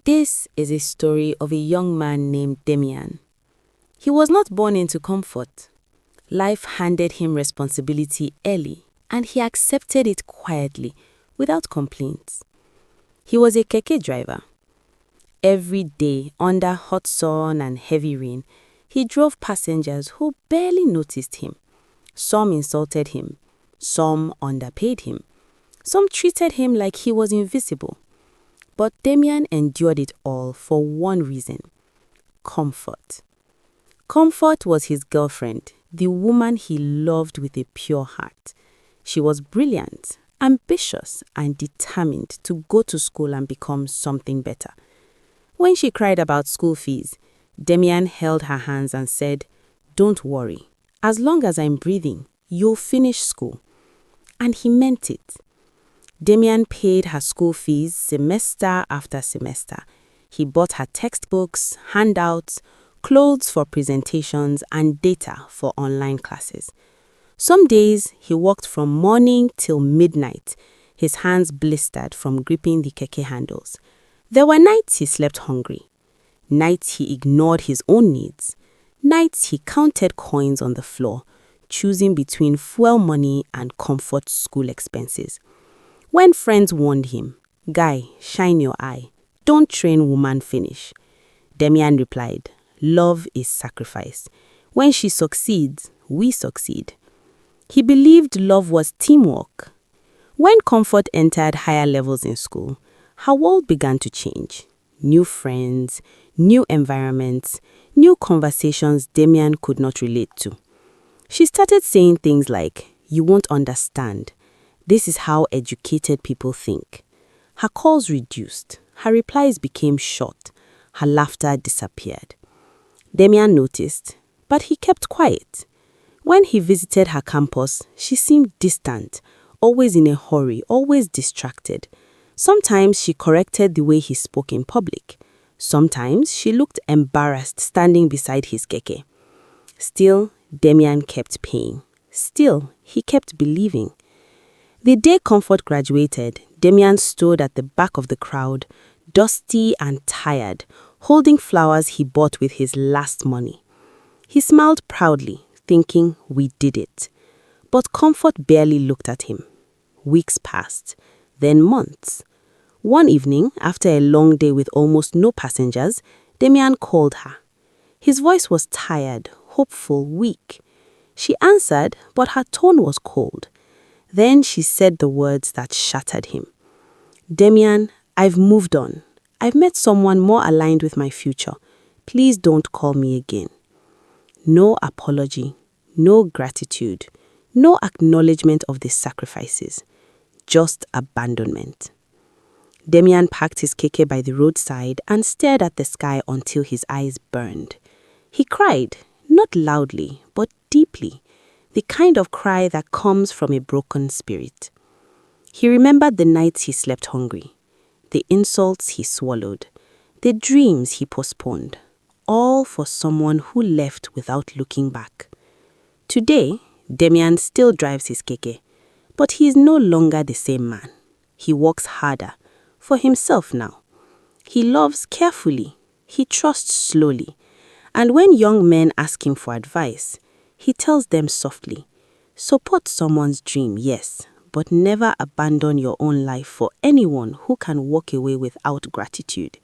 This is a story of a young man named Demian. He was not born into comfort. Life handed him responsibility early, and he accepted it quietly, without complaints. He was a Keke driver. Every day, under hot sun and heavy rain, he drove passengers who barely noticed him. Some insulted him, some underpaid him, some treated him like he was invisible. But Demian endured it all for one reason: comfort. Comfort was his girlfriend, the woman he loved with a pure heart. She was brilliant, ambitious, and determined to go to school and become something better. When she cried about school fees, Demian held her hands and said, "Don't worry. As long as I'm breathing, you'll finish school." And he meant it. Demian paid her school fees semester after semester. He bought her textbooks, handouts, clothes for presentations, and data for online classes. Some days, he worked from morning till midnight, his hands blistered from gripping the Keke handles. There were nights he slept hungry, nights he ignored his own needs, nights he counted coins on the floor, choosing between fuel money and comfort school expenses. When friends warned him, "Guy, shine your eye. Don't train woman finish," Demian replied, "Love is sacrifice. When she succeeds, we succeed." He believed love was teamwork. When Comfort entered higher levels in school, her world began to change. New friends, new environments, new conversations Demian could not relate to. She started saying things like, "You won't understand. This is how educated people think." Her calls reduced, her replies became short, her laughter disappeared. Demian noticed, but he kept quiet. When he visited her campus, she seemed distant, always in a hurry, always distracted. Sometimes she corrected the way he spoke in public. Sometimes she looked embarrassed standing beside his Keke. Still, Demian kept paying. Still, he kept believing. The day Comfort graduated, Demian stood at the back of the crowd, dusty and tired, holding flowers he bought with his last money. He smiled proudly, thinking, "We did it." But Comfort barely looked at him. Weeks passed, then months. One evening, after a long day with almost no passengers, Demian called her. His voice was tired, hopeful, weak. She answered, but her tone was cold. Then she said the words that shattered him. "Demian, I've moved on. I've met someone more aligned with my future. Please don't call me again." No apology, no gratitude, no acknowledgement of the sacrifices, just abandonment. Demian parked his Keke by the roadside and stared at the sky until his eyes burned. He cried, not loudly, but deeply, the kind of cry that comes from a broken spirit. He remembered the nights he slept hungry, the insults he swallowed, the dreams he postponed, all for someone who left without looking back. Today, Demian still drives his Keke, but he is no longer the same man. He works harder, for himself now. He loves carefully, he trusts slowly, and when young men ask him for advice, he tells them softly, "Support someone's dream, yes, but never abandon your own life for anyone who can walk away without gratitude.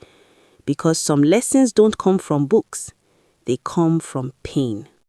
Because some lessons don't come from books, they come from pain."